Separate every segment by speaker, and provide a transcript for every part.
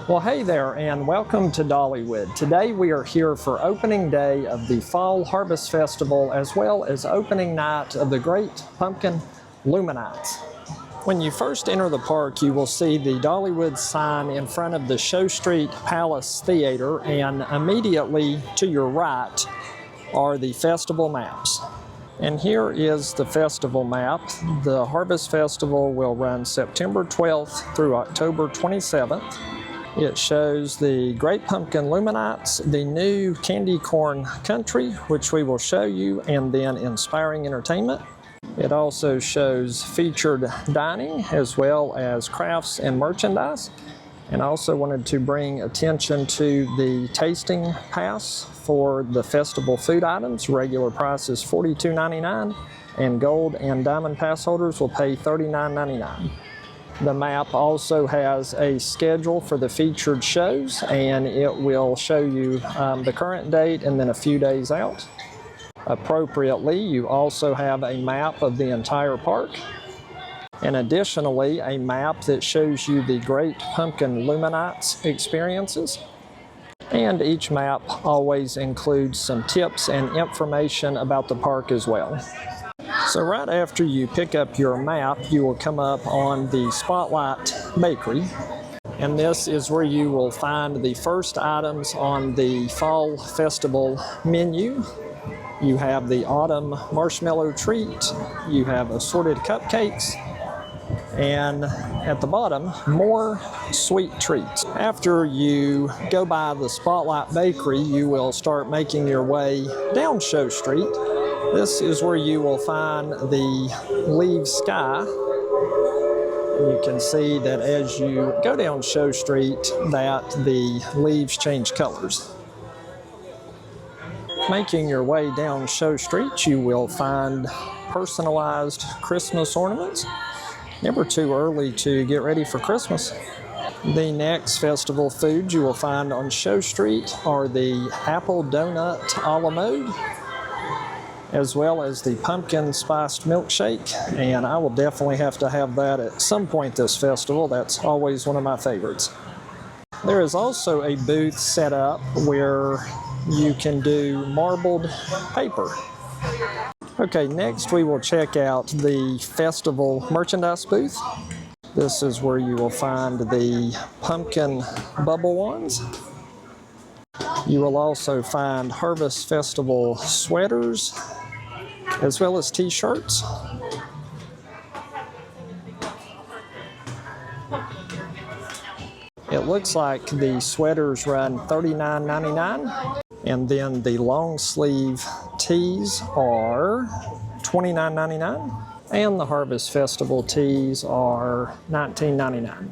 Speaker 1: Well, hey there, and welcome to Dollywood. Today we are here for opening day of the Fall Harvest Festival, as well as opening night of the Great Pumpkin LumiNights. When you first enter the park, you will see the Dollywood sign in front of the Show Street Palace Theater, and immediately to your right are the festival maps. And here is the festival map. The Harvest Festival will run September 12th through October 27th. It shows the Great Pumpkin LumiNights, the new Candy Corn Country, which we will show you, and then Inspiring Entertainment. It also shows featured dining as well as crafts and merchandise. And I also wanted to bring attention to the tasting pass for the festival food items. Regular price is $42.99, and gold and diamond pass holders will pay $39.99. The map also has a schedule for the featured shows, and it will show you the current date and then a few days out. Appropriately, you also have a map of the entire park, and additionally a map that shows you the Great Pumpkin LumiNights experiences. And each map always includes some tips and information about the park as well. So right after you pick up your map, you will come up on the Spotlight Bakery, and this is where you will find the first items on the Fall Festival menu. You have the Autumn Marshmallow Treat, you have assorted cupcakes, and at the bottom, more sweet treats. After you go by the Spotlight Bakery, you will start making your way down Show Street. This is where you will find the Leave Sky. You can see that as you go down Show Street that the leaves change colors. Making your way down Show Street, you will find personalized Christmas ornaments. Never too early to get ready for Christmas. The next festival foods you will find on Show Street are the apple donut a la mode, as well as the pumpkin spiced milkshake, and I will definitely have to have that at some point this festival. That's always one of my favorites. There is also a booth set up where you can do marbled paper. Okay, next we will check out the festival merchandise booth. This is where you will find the pumpkin bubble wands. You will also find Harvest Festival sweaters, as well as t-shirts. It looks like the sweaters run $39.99, and then the long sleeve tees are $29.99, and the Harvest Festival tees are $19.99.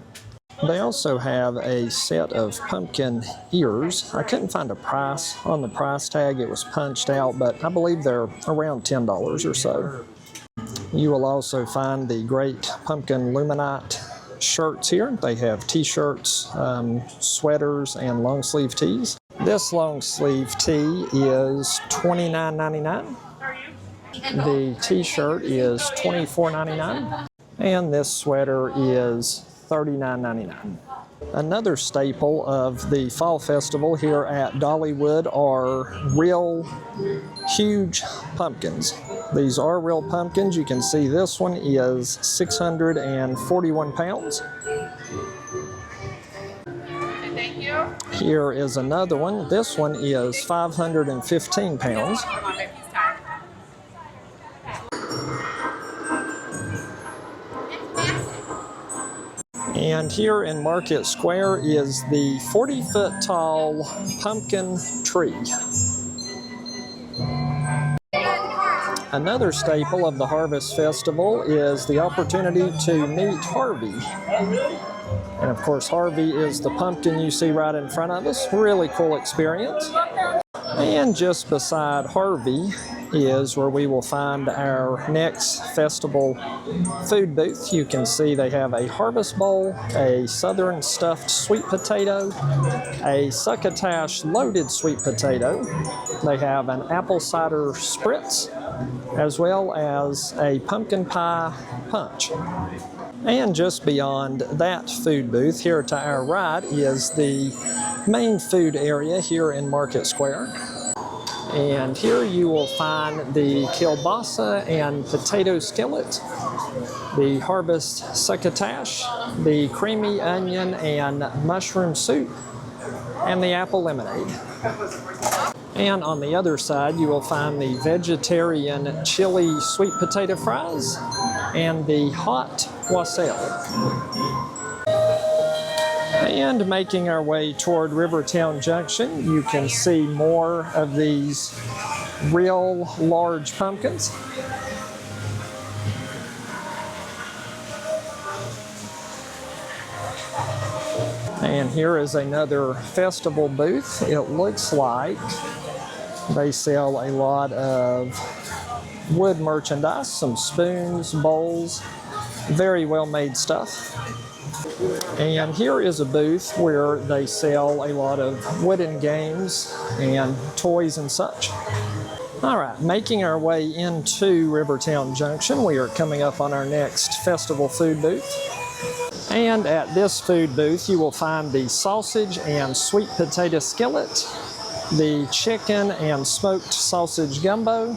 Speaker 1: They also have a set of pumpkin ears. I couldn't find a price on the price tag. It was punched out, but I believe they're around $10 or so. You will also find the Great Pumpkin LumiNight shirts here. They have t-shirts, sweaters, and long sleeve tees. This long sleeve tee is $29.99. The t-shirt is $24.99, and this sweater is $39.99. Another staple of the Fall Festival here at Dollywood are real huge pumpkins. These are real pumpkins. You can see this one is 641 pounds.
Speaker 2: Thank you.
Speaker 1: Here is another one. This one is 515 pounds. And here in Market Square is the 40-foot tall pumpkin tree. Another staple of the Harvest Festival is the opportunity to meet Harvey. And of course, Harvey is the pumpkin you see right in front of us. Really cool experience. And just beside Harvey is where we will find our next festival food booth. You can see they have a harvest bowl, a southern stuffed sweet potato, a succotash loaded sweet potato. They have an apple cider spritz, as well as a pumpkin pie punch. And just beyond that food booth, here to our right, is the main food area here in Market Square. And here you will find the kielbasa and potato skillet, the harvest succotash, the creamy onion and mushroom soup, and the apple lemonade. And on the other side, you will find the vegetarian chili sweet potato fries and the hot wassail. And making our way toward Rivertown Junction, you can see more of these real large pumpkins. And here is another festival booth. It looks like they sell a lot of wood merchandise, some spoons, bowls, very well made stuff. And here is a booth where they sell a lot of wooden games and toys and such. All right, making our way into Rivertown Junction, we are coming up on our next festival food booth. And at this food booth, you will find the sausage and sweet potato skillet, the chicken and smoked sausage gumbo,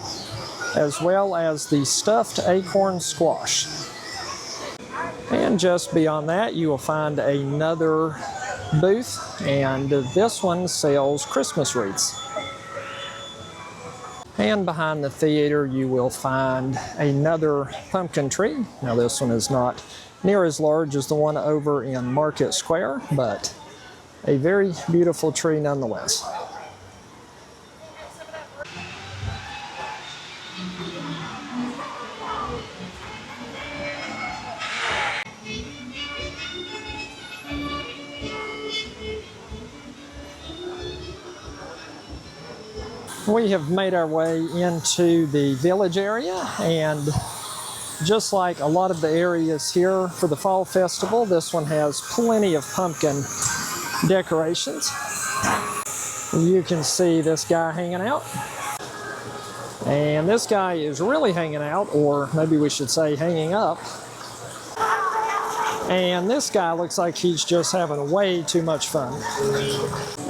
Speaker 1: as well as the stuffed acorn squash. And just beyond that, you will find another booth, and this one sells Christmas wreaths. And behind the theater, you will find another pumpkin tree. Now, this one is not near as large as the one over in Market Square, but a very beautiful tree nonetheless. We have made our way into the village area, and just like a lot of the areas here for the fall festival, this one has plenty of pumpkin decorations. You can see this guy hanging out, and this guy is really hanging out, or maybe we should say hanging up. And this guy looks like he's just having way too much fun.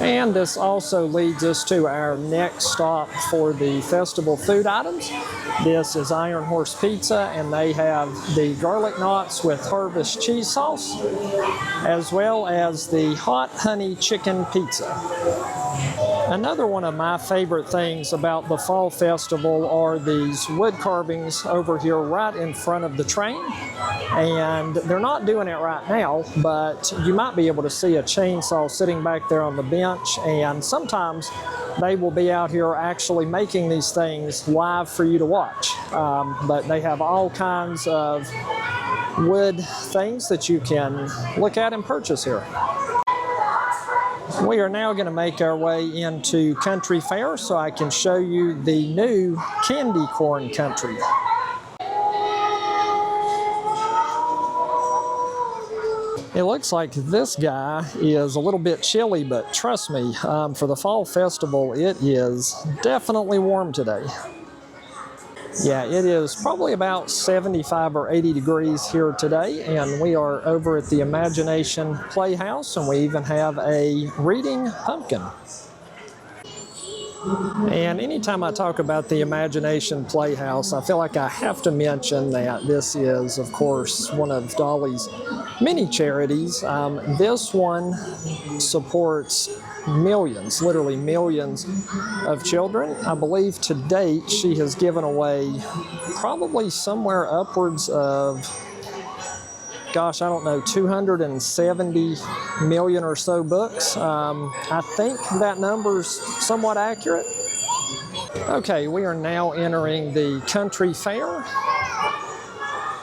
Speaker 1: And this also leads us to our next stop for the festival food items. This is Iron Horse Pizza, and they have the garlic knots with harvest cheese sauce, as well as the hot honey chicken pizza. Another one of my favorite things about the fall festival are these wood carvings over here right in front of the train. And they're not doing it right now, but you might be able to see a chainsaw sitting back there on the bench, and sometimes they will be out here actually making these things live for you to watch. But they have all kinds of wood things that you can look at and purchase here. We are now going to make our way into Country Fair so I can show you the new candy corn country. It looks like this guy is a little bit chilly, but trust me, for the fall festival, it is definitely warm today. Yeah, it is probably about 75 or 80 degrees here today, and we are over at the Imagination Playhouse, and we even have a reading pumpkin. And anytime I talk about the Imagination Playhouse, I feel like I have to mention that this is, of course, one of Dolly's many charities. This one supports millions, literally millions of children. I believe to date she has given away probably somewhere upwards of, gosh, I don't know, 270 million or so books. I think that number's somewhat accurate. Okay, we are now entering the Country Fair.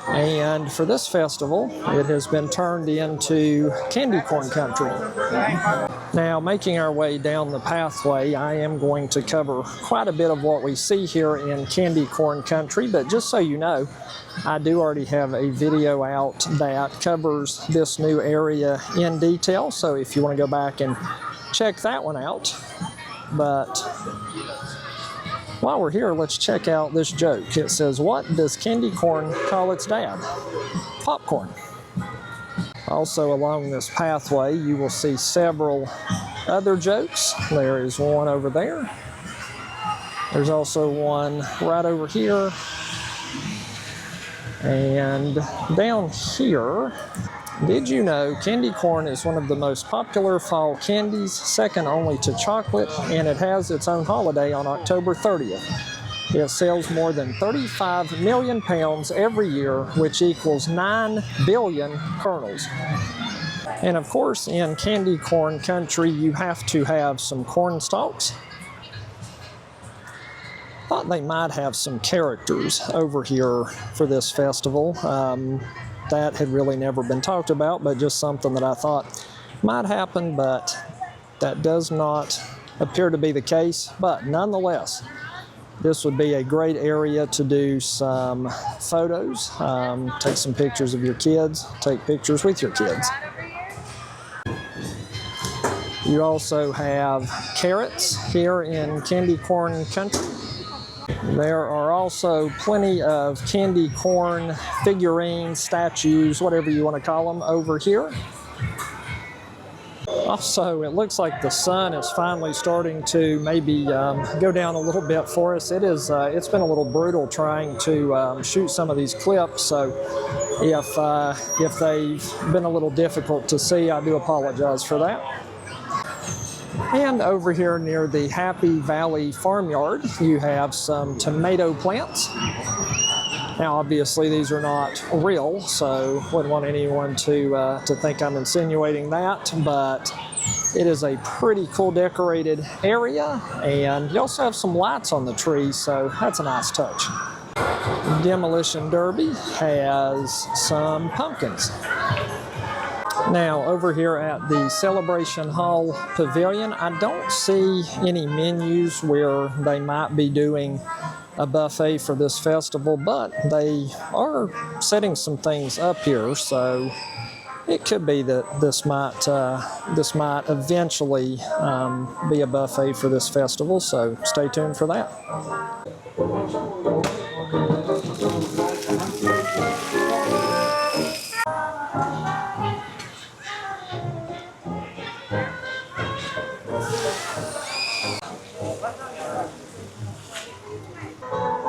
Speaker 1: And for this festival, it has been turned into candy corn country. Now, making our way down the pathway, I am going to cover quite a bit of what we see here in candy corn country, but just so you know, I do already have a video out that covers this new area in detail, so if you want to go back and check that one out. But while we're here, let's check out this joke. It says, "What does candy corn call its dad?" Popcorn. Also along this pathway, you will see several other jokes. There is one over there. There's also one right over here. And down here, did you know candy corn is one of the most popular fall candies, second only to chocolate, and it has its own holiday on October 30th. It sells more than 35 million pounds every year, which equals 9 billion kernels. And of course, in candy corn country, you have to have some corn stalks. Thought they might have some characters over here for this festival. That had really never been talked about, but just something that I thought might happen, but that does not appear to be the case. But nonetheless, this would be a great area to do some photos, take some pictures of your kids, take pictures with your kids. You also have carrots here in candy corn country. There are also plenty of candy corn figurines, statues, whatever you want to call them, over here. Also, it looks like the sun is finally starting to maybe go down a little bit for us. It's been a little brutal trying to shoot some of these clips, so if they've been a little difficult to see, I do apologize for that. And over here near the Happy Valley Farmyard, you have some tomato plants. Now, obviously, these are not real, so wouldn't want anyone to think I'm insinuating that, but it is a pretty cool decorated area, and you also have some lights on the trees, so that's a nice touch. Demolition Derby has some pumpkins. Now, over here at the Celebration Hall Pavilion, I don't see any menus where they might be doing a buffet for this festival, but they are setting some things up here, so it could be that this might eventually be a buffet for this festival, so stay tuned for that.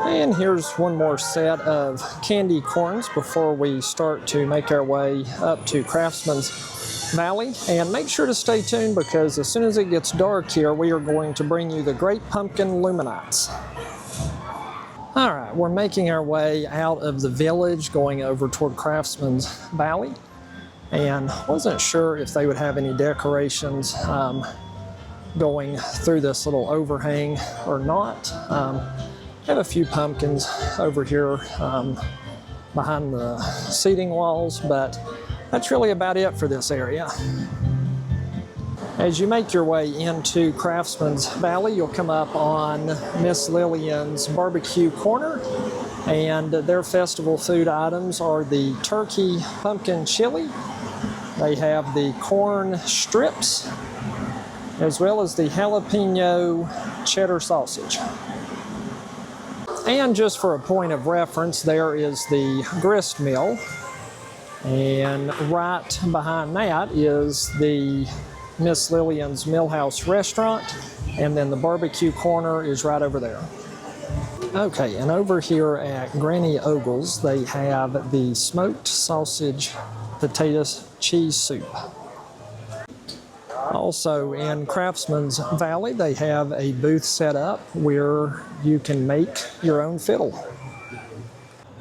Speaker 1: And here's one more set of candy corns before we start to make our way up to Craftsman's Valley. And make sure to stay tuned, because as soon as it gets dark here, we are going to bring you the Great Pumpkin LumiNights. All right, we're making our way out of the village, going over toward Craftsman's Valley. And wasn't sure if they would have any decorations going through this little overhang or not. I have a few pumpkins over here behind the seating walls, but that's really about it for this area. As you make your way into Craftsman's Valley, you'll come up on Miss Lillian's Barbecue Corner, and their festival food items are the turkey pumpkin chili. They have the corn strips, as well as the jalapeno cheddar sausage. And just for a point of reference, there is the grist mill, and right behind that is the Miss Lillian's Millhouse restaurant, and then the barbecue corner is right over there. Okay, and over here at Granny Ogle's, they have the smoked sausage potato cheese soup. Also in Craftsman's Valley, they have a booth set up where you can make your own fiddle.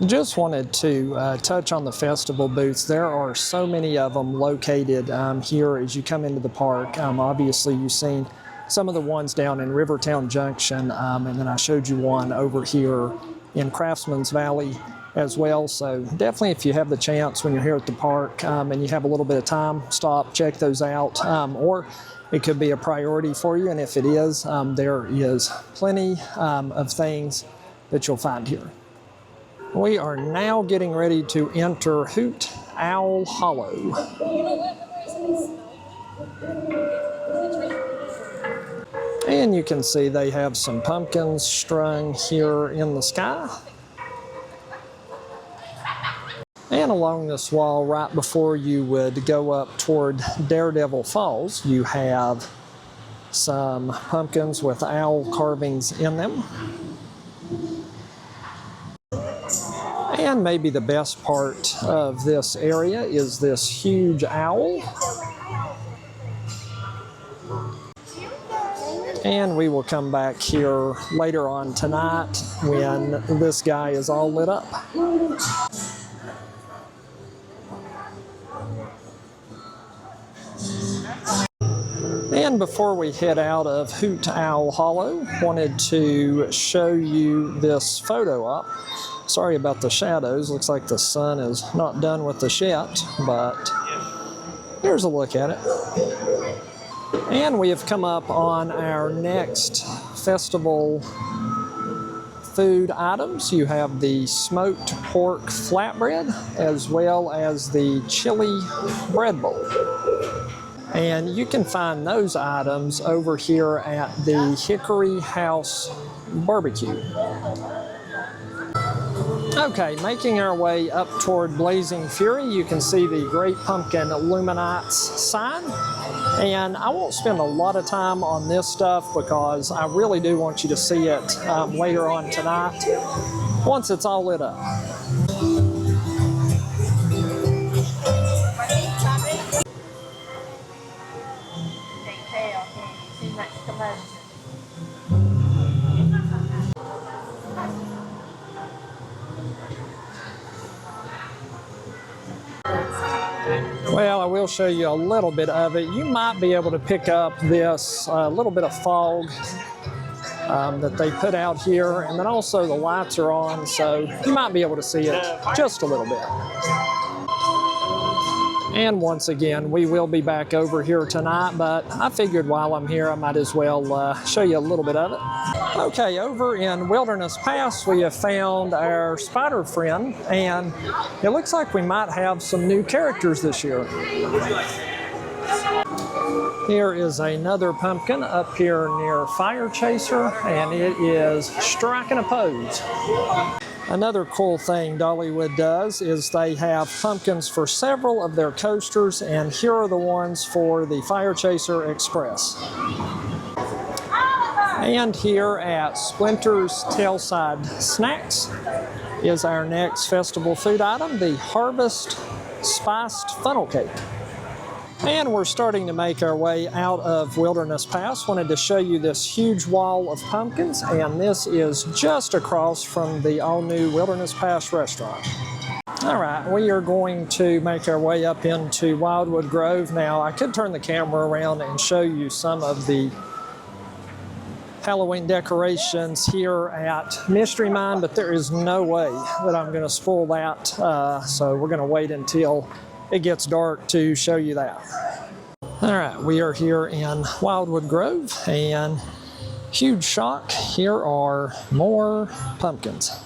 Speaker 1: Just wanted to touch on the festival booths. There are so many of them located here as you come into the park. Obviously, you've seen some of the ones down in Rivertown Junction, and then I showed you one over here in Craftsman's Valley as well. So definitely, if you have the chance when you're here at the park and you have a little bit of time, stop, check those out, or it could be a priority for you. And if it is, there is plenty of things that you'll find here. We are now getting ready to enter Hoot Owl Hollow. And you can see they have some pumpkins strung here in the sky. And along this wall, right before you would go up toward Daredevil Falls, you have some pumpkins with owl carvings in them. And maybe the best part of this area is this huge owl. And we will come back here later on tonight when this guy is all lit up. And before we head out of Hoot Owl Hollow, wanted to show you this photo op. Sorry about the shadows. Looks like the sun is not done with the shit, but here's a look at it. And we have come up on our next festival food items. You have the smoked pork flatbread as well as the chili bread bowl. And you can find those items over here at the Hickory House Barbecue. Okay, making our way up toward Blazing Fury, you can see the Great Pumpkin LumiNights sign. And I won't spend a lot of time on this stuff because I really do want you to see it later on tonight once it's all lit up. Well, I will show you a little bit of it. You might be able to pick up this little bit of fog that they put out here, and then also the lights are on, so you might be able to see it just a little bit. And once again, we will be back over here tonight, but I figured while I'm here, I might as well show you a little bit of it. Okay, over in Wilderness Pass, we have found our spider friend, and it looks like we might have some new characters this year. Here is another pumpkin up here near Fire Chaser, and it is striking a pose. Another cool thing Dollywood does is they have pumpkins for several of their coasters, and here are the ones for the Fire Chaser Express. And here at Splinter's Tailside Snacks is our next festival food item, the Harvest Spiced Funnel Cake. And we're starting to make our way out of Wilderness Pass. Wanted to show you this huge wall of pumpkins, and this is just across from the all-new Wilderness Pass restaurant. All right, we are going to make our way up into Wildwood Grove now. I could turn the camera around and show you some of the Halloween decorations here at Mystery Mine, but there is no way that I'm going to spoil that, so we're going to wait until it gets dark to show you that. All right, we are here in Wildwood Grove, and huge shock, here are more pumpkins.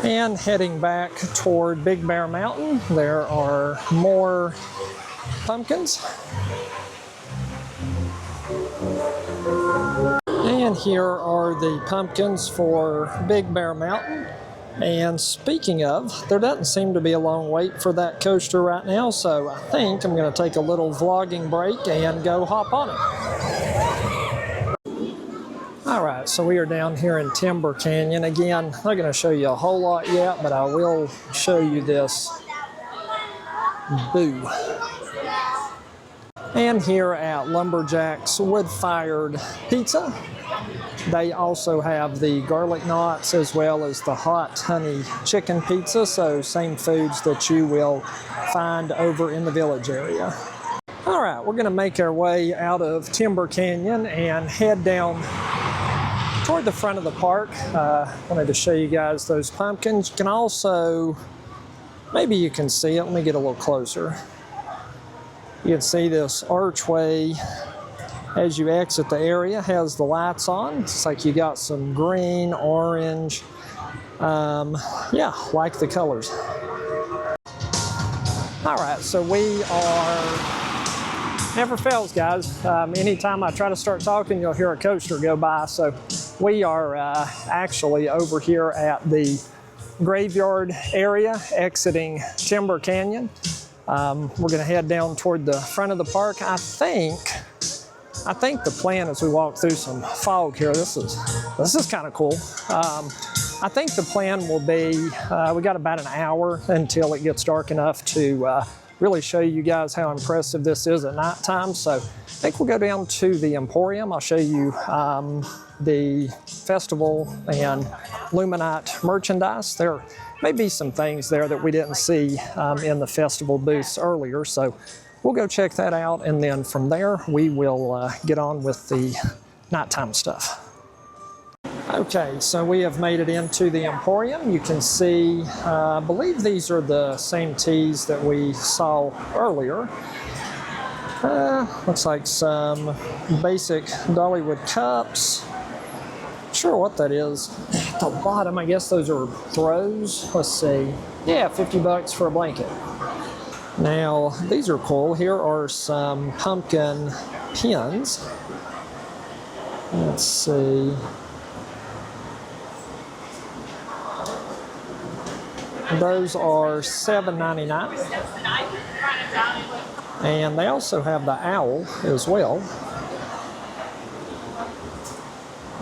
Speaker 1: And heading back toward Big Bear Mountain, there are more pumpkins. And here are the pumpkins for Big Bear Mountain. And speaking of, there doesn't seem to be a long wait for that coaster right now, so I think I'm going to take a little vlogging break and go hop on it. All right, so we are down here in Timber Canyon. Again, I'm not going to show you a whole lot yet, but I will show you this boo. And here at Lumberjack's Wood-Fired Pizza, they also have the garlic knots as well as the hot honey chicken pizza, so same foods that you will find over in the village area. All right, we're going to make our way out of Timber Canyon and head down toward the front of the park. Wanted to show you guys those pumpkins. You can also, maybe you can see it, let me get a little closer. You can see this archway as you exit the area has the lights on. It's like you got some green, orange, yeah, like the colors. All right, so we are, never fails, guys. Anytime I try to start talking, you'll hear a coaster go by. So we are actually over here at the graveyard area, exiting Timber Canyon. We're gonna head down toward the front of the park. I think the plan as we walk through some fog here, this is kind of cool. I think the plan will be, we got about an hour until it gets dark enough to really show you guys how impressive this is at nighttime. So I think we'll go down to the Emporium. I'll show you the festival and LumiNight merchandise. There may be some things there that we didn't see in the festival booths earlier. So we'll go check that out. And then from there, we will get on with the nighttime stuff. Okay, so we have made it into the Emporium. You can see, I believe these are the same teas that we saw earlier. Looks like some basic Dollywood cups. Not sure what that is. At the bottom, I guess those are throws. Let's see. Yeah, 50 bucks for a blanket. Now, these are cool. Here are some pumpkin pins. Let's see. Those are $7.99. And they also have the owl as well.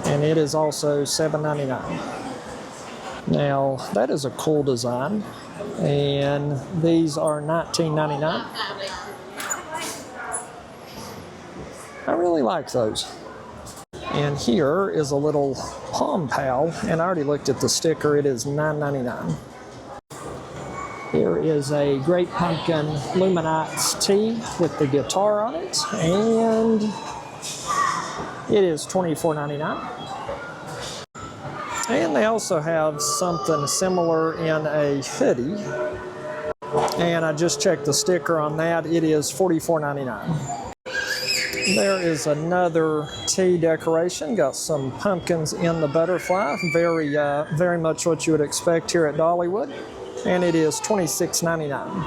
Speaker 1: And it is also $7.99. Now, that is a cool design. And these are $19.99. I really like those. And here is a little palm pal, and I already looked at the sticker. It is $9.99. Here is a Great Pumpkin LumiNights tee with the guitar on it, and it is $24.99. And they also have something similar in a hoodie, and I just checked the sticker on that. It is $44.99. There is another tea decoration. Got some pumpkins in the butterfly. Very much what you would expect here at Dollywood. And it is $26.99.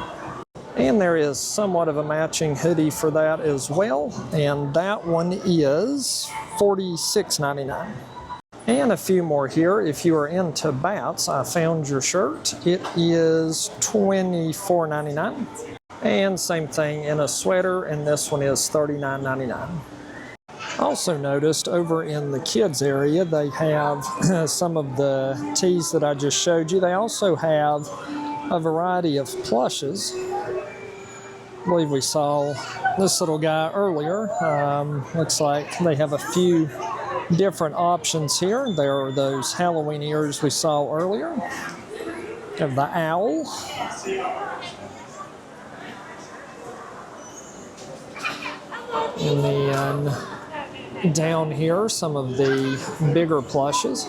Speaker 1: And there is somewhat of a matching hoodie for that as well. And that one is $46.99. And a few more here. If you are into bats, I found your shirt. It is $24.99. And same thing in a sweater, and this one is $39.99. Also noticed over in the kids area, they have some of the tees that I just showed you. They also have a variety of plushes. I believe we saw this little guy earlier. Looks like they have a few different options here. There are those Halloween ears we saw earlier. We have the owl. And then down here, some of the bigger plushes.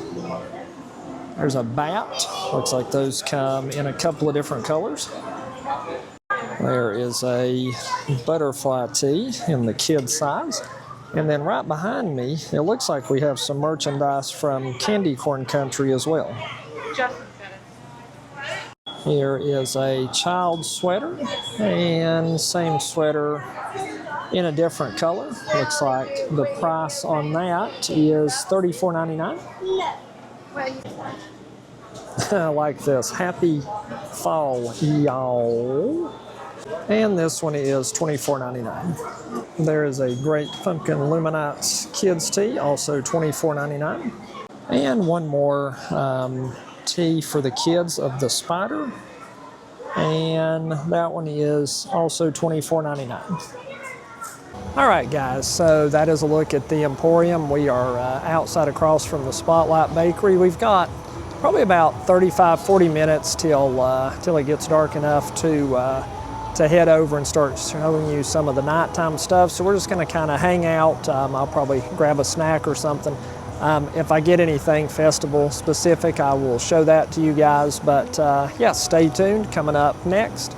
Speaker 1: There's a bat. Looks like those come in a couple of different colors. There is a butterfly tee in the kid size. And then right behind me, it looks like we have some merchandise from Candy Corn Country as well. Here is a child sweater, and same sweater in a different color. Looks like the price on that is $34.99. I like this. Happy fall, y'all. And this one is $24.99. There is a Great Pumpkin LumiNights kids tee, also $24.99. And one more tee for the kids of the spider. And that one is also $24.99. All right, guys, so that is a look at the Emporium. We are outside across from the Spotlight Bakery. We've got probably about 35-40 minutes till it gets dark enough to head over and start showing you some of the nighttime stuff. So we're just going to kind of hang out. I'll probably grab a snack or something. If I get anything festival specific, I will show that to you guys. But yeah, stay tuned. Coming up next,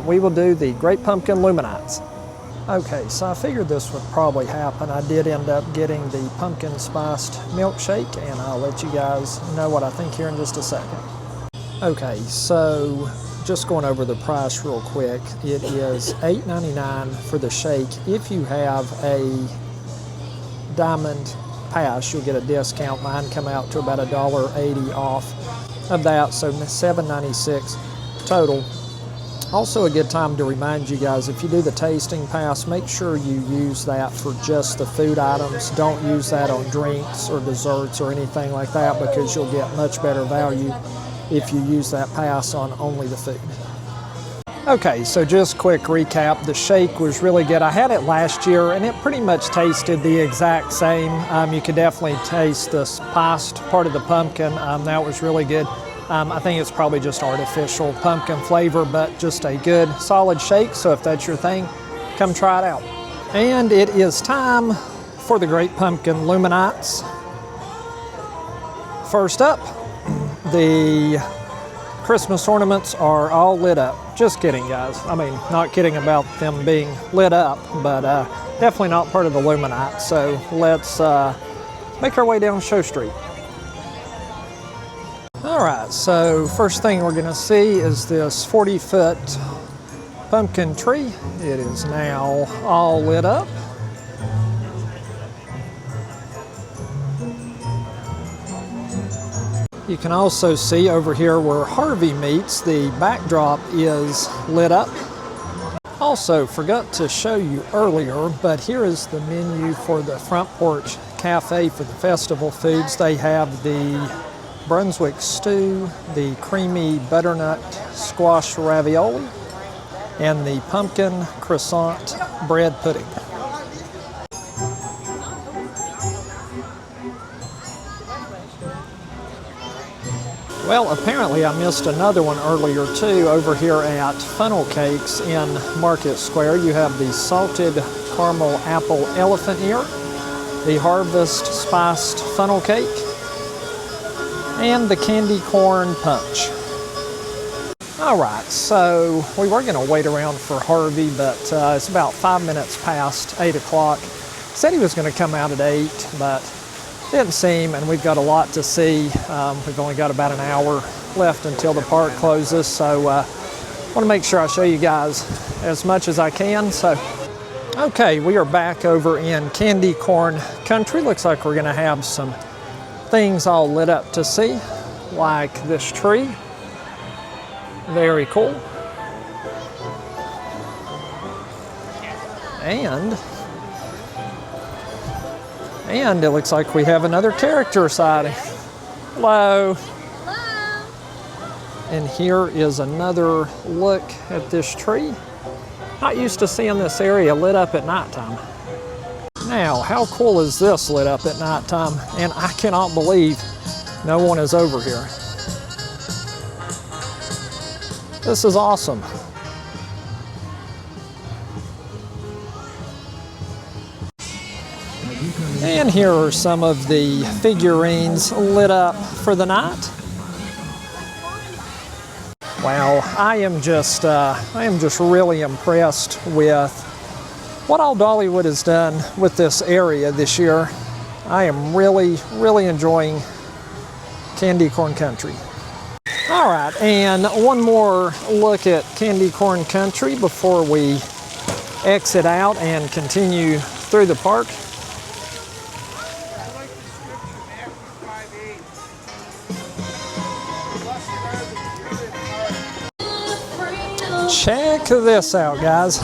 Speaker 1: we will do the Great Pumpkin LumiNights. Okay, so I figured this would probably happen. I did end up getting the pumpkin spiced milkshake, and I'll let you guys know what I think here in just a second. Okay, so just going over the price real quick. It is $8.99 for the shake. If you have a diamond pass, you'll get a discount. Mine come out to about $1.80 off of that, so $7.96 total. Also a good time to remind you guys, if you do the tasting pass, make sure you use that for just the food items. Don't use that on drinks or desserts or anything like that, because you'll get much better value if you use that pass on only the food. Okay, so just quick recap. The shake was really good. I had it last year and it pretty much tasted the exact same. You could definitely taste the spiced part of the pumpkin. That was really good. I think it's probably just artificial pumpkin flavor, but just a good solid shake. So if that's your thing, come try it out. And it is time for the Great Pumpkin LumiNights. First up, the Christmas ornaments are all lit up. Just kidding, guys. I mean, not kidding about them being lit up, but definitely not part of the LumiNights. So let's make our way down Show Street. All right, so first thing we're gonna see is this 40-foot pumpkin tree. It is now all lit up. You can also see over here where Harvey meets, the backdrop is lit up. Also, forgot to show you earlier, but here is the menu for the Front Porch Cafe for the festival foods. They have the Brunswick stew, the creamy butternut squash ravioli, and the pumpkin croissant bread pudding. Well, apparently I missed another one earlier too. Over here at Funnel Cakes in Market Square, you have the salted caramel apple elephant ear, the harvest spiced funnel cake, and the candy corn punch. All right, so we were gonna wait around for Harvey, but it's about 5 minutes past 8 o'clock. Said he was gonna come out at 8, but didn't seem, and we've got a lot to see. We've only got about an hour left until the park closes, so want to make sure I show you guys as much as I can. So, okay, we are back over in Candy Corn Country. Looks like we're gonna have some things all lit up to see, like this tree. Very cool. And it looks like we have another character sighting. Hello.
Speaker 2: Hello.
Speaker 1: And here is another look at this tree. Not used to seeing this area lit up at nighttime. Now, how cool is this lit up at nighttime? And I cannot believe no one is over here. This is awesome. And here are some of the figurines lit up for the night. Wow, I am just really impressed with what all Dollywood has done with this area this year. I am really enjoying Candy Corn Country. All right, and one more look at Candy Corn Country before we exit out and continue through the park. Check this out, guys.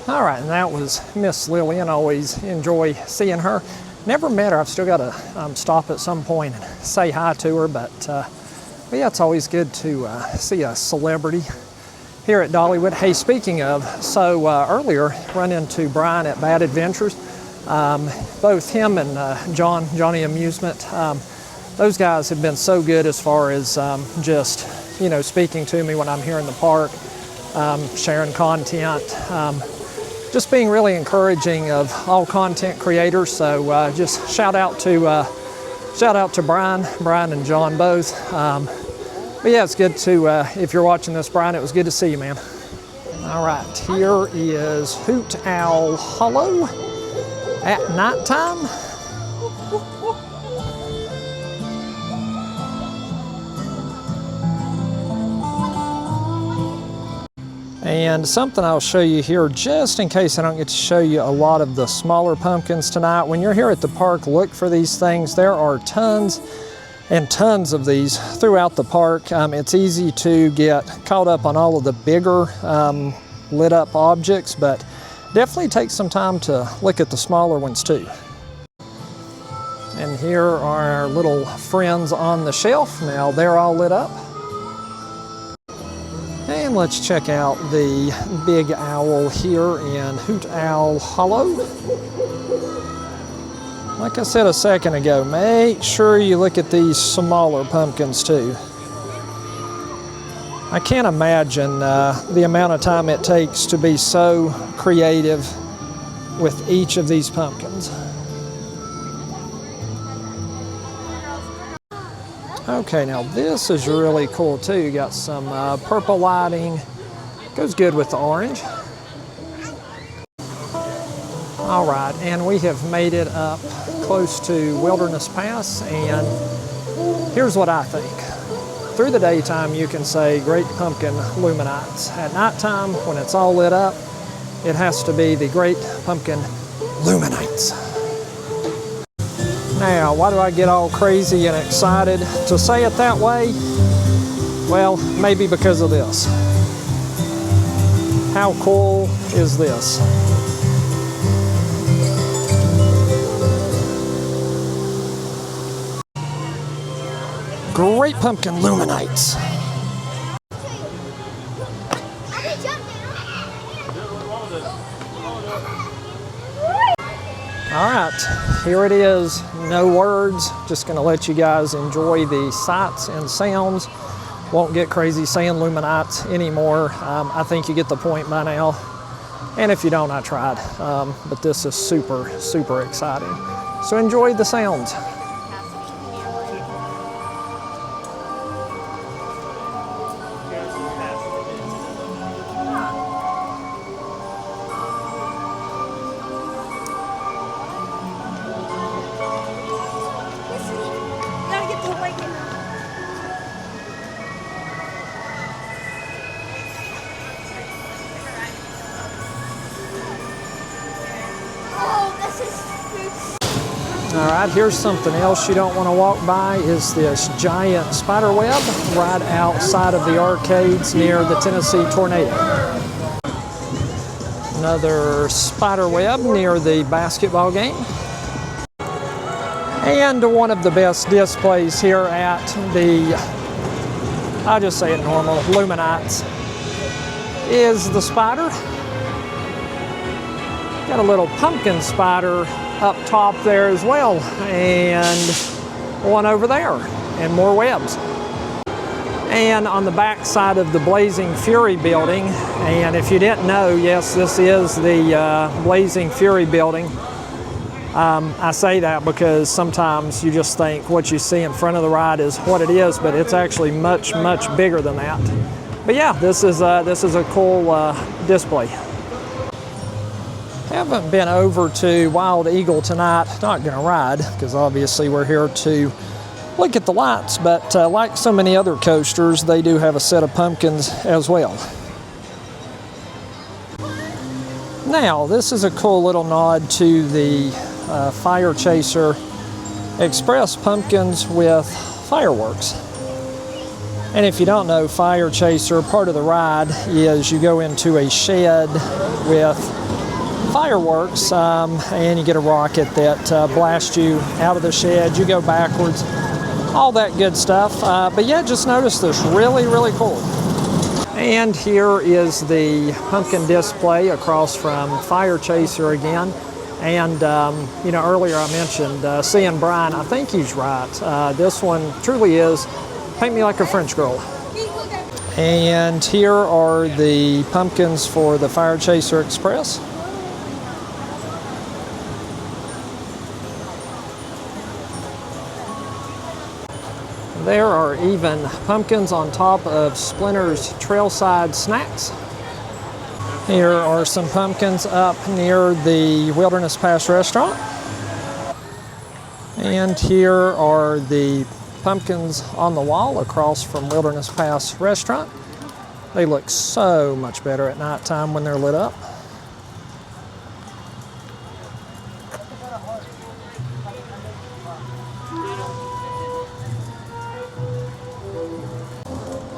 Speaker 1: All right, and that was Miss Lillian. Always enjoy seeing her. Never met her. I've still got to stop at some point and say hi to her, but yeah, it's always good to see a celebrity here at Dollywood. Hey, speaking of, so earlier run into Brian at Bad Adventures. Both him and Johnny Amusement, those guys have been so good as far as just, you know, speaking to me when I'm here in the park, sharing content, just being really encouraging of all content creators. So just shout out to Brian and John both. But yeah, it's good to, if you're watching this, Brian, it was good to see you, man. All right, here is Hoot Owl Hollow. at nighttime. And something I'll show you here, just in case I don't get to show you a lot of the smaller pumpkins tonight. When you're here at the park, look for these things. There are tons and tons of these throughout the park. It's easy to get caught up on all of the bigger lit up objects, but definitely take some time to look at the smaller ones too. And here are our little friends on the shelf. Now they're all lit up. And let's check out the big owl here in Hoot Owl Hollow. Like I said a second ago, make sure you look at these smaller pumpkins too. I can't imagine the amount of time it takes to be so creative with each of these pumpkins. Okay, now this is really cool too. You got some purple lighting, goes good with the orange. All right, and we have made it up close to Wilderness Pass, and here's what I think. Through the daytime, you can say Great Pumpkin LumiNights. At nighttime, when it's all lit up, it has to be the Great Pumpkin LumiNights. Now, why do I get all crazy and excited to say it that way? Well, maybe because of this. How cool is this? Great Pumpkin LumiNights. All right, here it is. No words, just gonna let you guys enjoy the sights and sounds. Won't get crazy saying LumiNights anymore. I think you get the point by now. And if you don't, I tried. But this is super, super exciting. So enjoy the sounds. All right, here's something else you don't want to walk by is this giant spider web right outside of the arcades near the Tennessee Tornado. Another spider web near the basketball game. And one of the best displays here at the, I'll just say it normal, LumiNights, is the spider. Got a little pumpkin spider up top there as well, and one over there, and more webs. And on the back side of the Blazing Fury building, and if you didn't know, yes, this is the Blazing Fury building. I say that because sometimes you just think what you see in front of the ride is what it is, but it's actually much, much bigger than that. But yeah, this is a cool display. Haven't been over to Wild Eagle tonight. Not gonna ride because obviously we're here to look at the lights, but like so many other coasters, they do have a set of pumpkins as well. Now, this is a cool little nod to the Fire Chaser Express pumpkins with fireworks. And if you don't know, Fire Chaser, part of the ride is you go into a shed with fireworks, and you get a rocket that blasts you out of the shed. You go backwards, all that good stuff. But yeah, just notice this, really, really cool. And here is the pumpkin display across from Fire Chaser again. And you know, earlier I mentioned seeing Brian. I think he's right. This one truly is paint me like a French girl. And here are the pumpkins for the Fire Chaser Express. There are even pumpkins on top of Splinter's Trailside Snacks. Here are some pumpkins up near the Wilderness Pass restaurant. And here are the pumpkins on the wall across from Wilderness Pass restaurant. They look so much better at nighttime when they're lit up.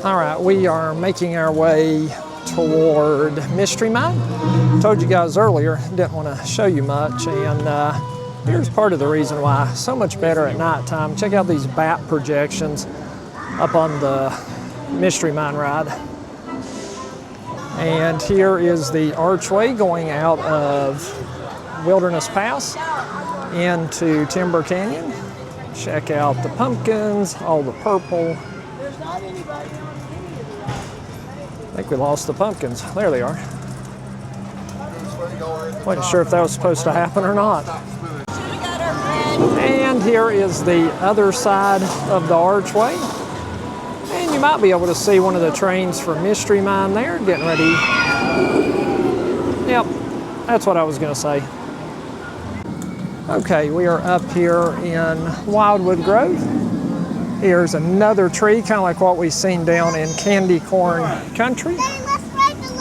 Speaker 1: All right, we are making our way toward Mystery Mine. Told you guys earlier, didn't want to show you much, and here's part of the reason why. So much better at nighttime. Check out these bat projections up on the Mystery Mine ride. And here is the archway going out of Wilderness Pass into Timber Canyon. Check out the pumpkins, all the purple. I think we lost the pumpkins. There they are. Wasn't sure if that was supposed to happen or not. And here is the other side of the archway. And you might be able to see one of the trains from Mystery Mine there, getting ready. Yep, that's what I was going to say. Okay, we are up here in Wildwood Grove. Here's another tree, kind of like what we've seen down in Candy Corn Country.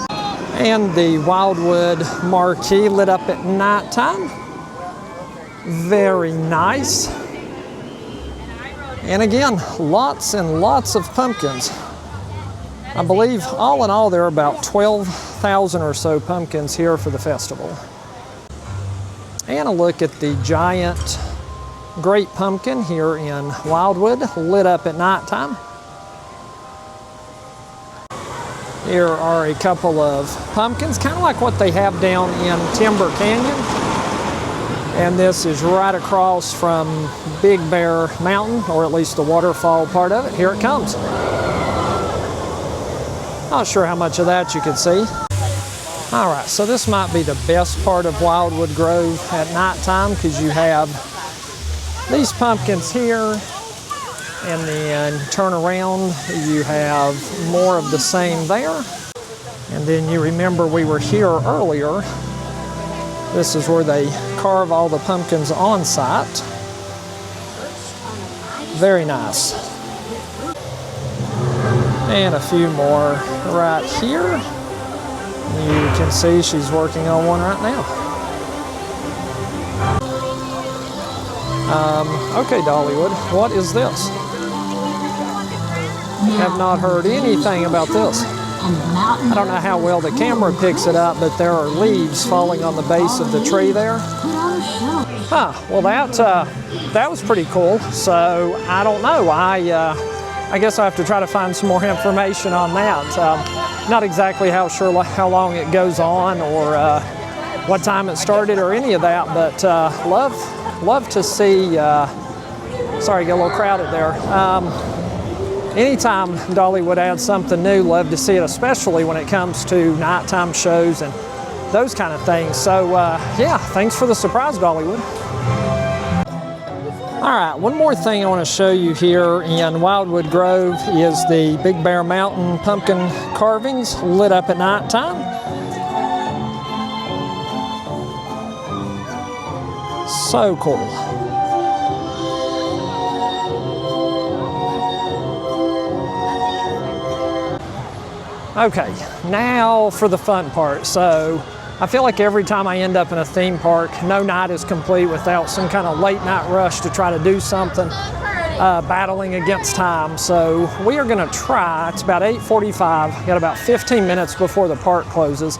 Speaker 1: And the Wildwood marquee lit up at nighttime. Very nice. And again, lots and lots of pumpkins. I believe all in all there are about 12,000 or so pumpkins here for the festival. And a look at the giant Great Pumpkin here in Wildwood, lit up at nighttime. Here are a couple of pumpkins, kind of like what they have down in Timber Canyon. And this is right across from Big Bear Mountain, or at least the waterfall part of it. Here it comes. Not sure how much of that you could see. All right, so this might be the best part of Wildwood Grove at nighttime, because you have these pumpkins here, and then turn around, you have more of the same there. And then you remember we were here earlier. This is where they carve all the pumpkins on site. Very nice. And a few more right here. You can see she's working on one right now. Okay, Dollywood, what is this? Have not heard anything about this. I don't know how well the camera picks it up, but there are leaves falling on the base of the tree there. Huh, well that was pretty cool. So I don't know, I guess I have to try to find some more information on that. Not exactly sure how long it goes on, or what time it started, or any of that, but love to see, sorry, get a little crowded there. Anytime Dollywood adds something new, love to see it, especially when it comes to nighttime shows and those kind of things. So yeah, thanks for the surprise, Dollywood. All right, one more thing I want to show you here in Wildwood Grove is the Big Bear Mountain pumpkin carvings lit up at nighttime. So cool. Okay, now for the fun part. So I feel like every time I end up in a theme park, no night is complete without some kind of late night rush to try to do something, battling against time. So we are gonna try, it's about 8:45, got about 15 minutes before the park closes.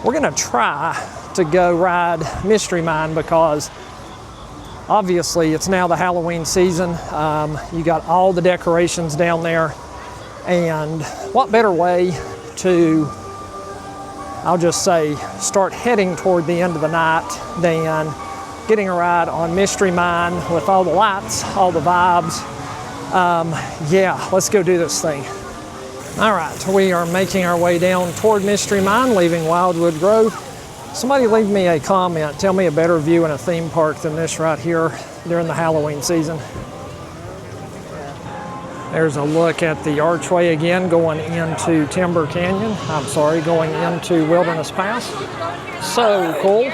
Speaker 1: We're gonna try to go ride Mystery Mine, because obviously it's now the Halloween season. You got all the decorations down there, and what better way to, I'll just say, start heading toward the end of the night than getting a ride on Mystery Mine with all the lights, all the vibes. Yeah, let's go do this thing. All right, we are making our way down toward Mystery Mine, leaving Wildwood Grove. Somebody leave me a comment. Tell me a better view in a theme park than this right here during the Halloween season. There's a look at the archway again going into Timber Canyon. I'm sorry, going into Wilderness Pass. So cool.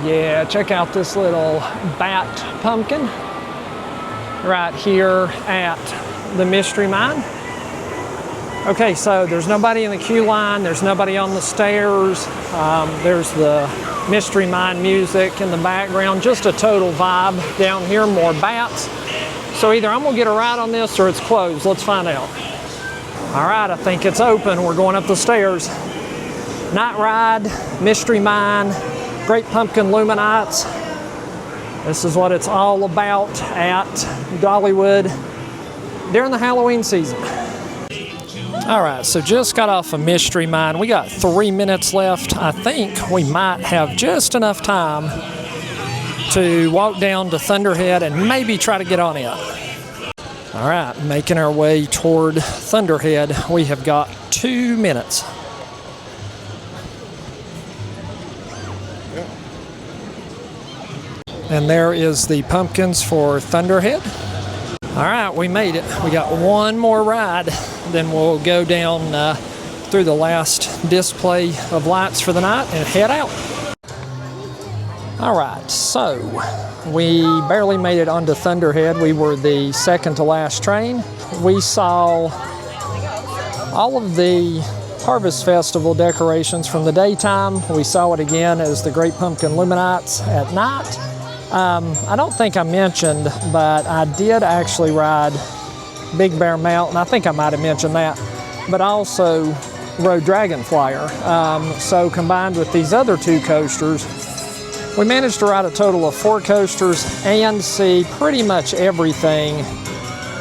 Speaker 1: Yeah, check out this little bat pumpkin right here at the Mystery Mine. Okay, so there's nobody in the queue line, there's nobody on the stairs, there's the Mystery Mine music in the background, just a total vibe down here, more bats. So either I'm gonna get a ride on this or it's closed. Let's find out. All right, I think it's open. We're going up the stairs. Night ride, Mystery Mine, Great Pumpkin LumiNights. This is what it's all about at Dollywood during the Halloween season. All right, so just got off a Mystery Mine. We got 3 minutes left. I think we might have just enough time to walk down to Thunderhead and maybe try to get on it. All right, making our way toward Thunderhead. We have got 2 minutes. And there is the pumpkins for Thunderhead. All right, we made it. We got one more ride, then we'll go down through the last display of lights for the night and head out. All right, so we barely made it onto Thunderhead. We were the second to last train. We saw all of the Harvest Festival decorations from the daytime. We saw it again as the Great Pumpkin LumiNights at night. I don't think I mentioned, but I did actually ride Big Bear Mountain. I think I might have mentioned that, but I also rode Dragonflyer. So combined with these other 2 coasters, we managed to ride a total of 4 coasters and see pretty much everything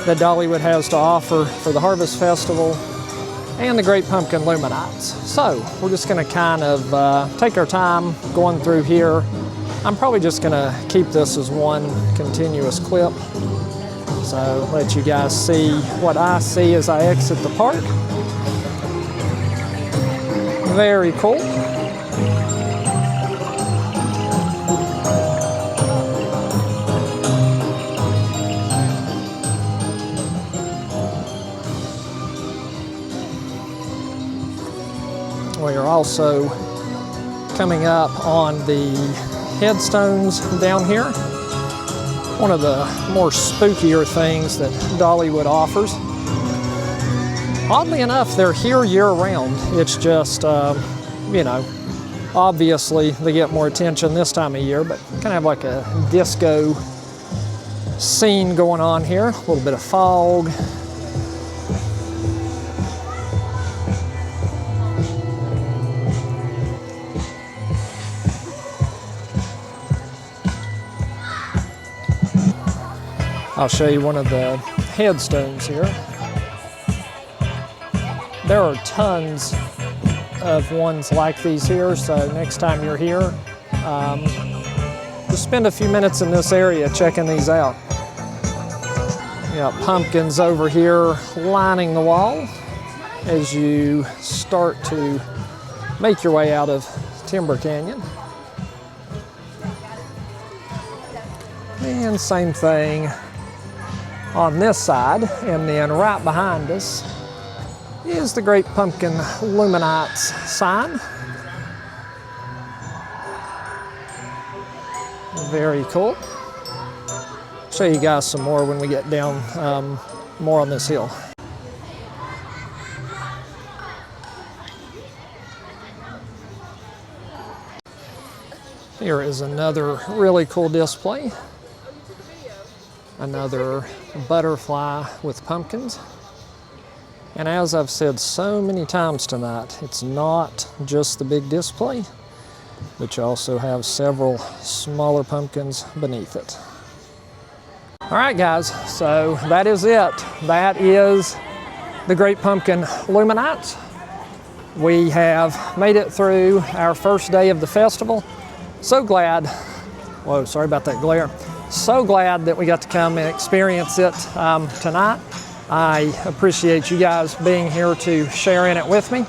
Speaker 1: that Dollywood has to offer for the Harvest Festival and the Great Pumpkin LumiNights. So we're just gonna kind of take our time going through here. I'm probably just gonna keep this as one continuous clip. So let you guys see what I see as I exit the park. Very cool. We are also coming up on the headstones down here. One of the more spookier things that Dollywood offers. Oddly enough, they're here year-round. It's just, you know, obviously they get more attention this time of year, but kind of have like a disco scene going on here. A little bit of fog. I'll show you one of the headstones here. There are tons of ones like these here, so next time you're here, just spend a few minutes in this area checking these out. You got pumpkins over here lining the wall as you start to make your way out of Timber Canyon. And same thing on this side, and then right behind us is the Great Pumpkin LumiNights sign. Very cool. Show you guys some more when we get down more on this hill. Here is another really cool display. Another butterfly with pumpkins. And as I've said so many times tonight, it's not just the big display, but you also have several smaller pumpkins beneath it. All right, guys, so that is it. That is the Great Pumpkin LumiNights. We have made it through our first day of the festival. So glad, whoa, sorry about that glare. So glad that we got to come and experience it tonight. I appreciate you guys being here to share in it with me.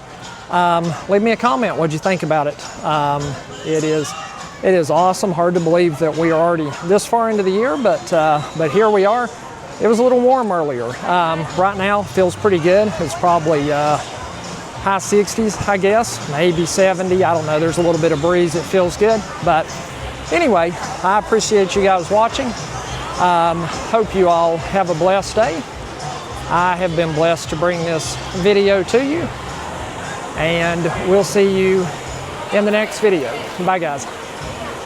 Speaker 1: Leave me a comment. What'd you think about it? It is awesome. Hard to believe that we are already this far into the year, but here we are. it was a little warm earlier. Right now, feels pretty good. It's probably high 60s, I guess, maybe 70. I don't know. There's a little bit of breeze. It feels good. But anyway, I appreciate you guys watching. Hope you all have a blessed day. I have been blessed to bring this video to you, and we'll see you in the next video. Bye, guys.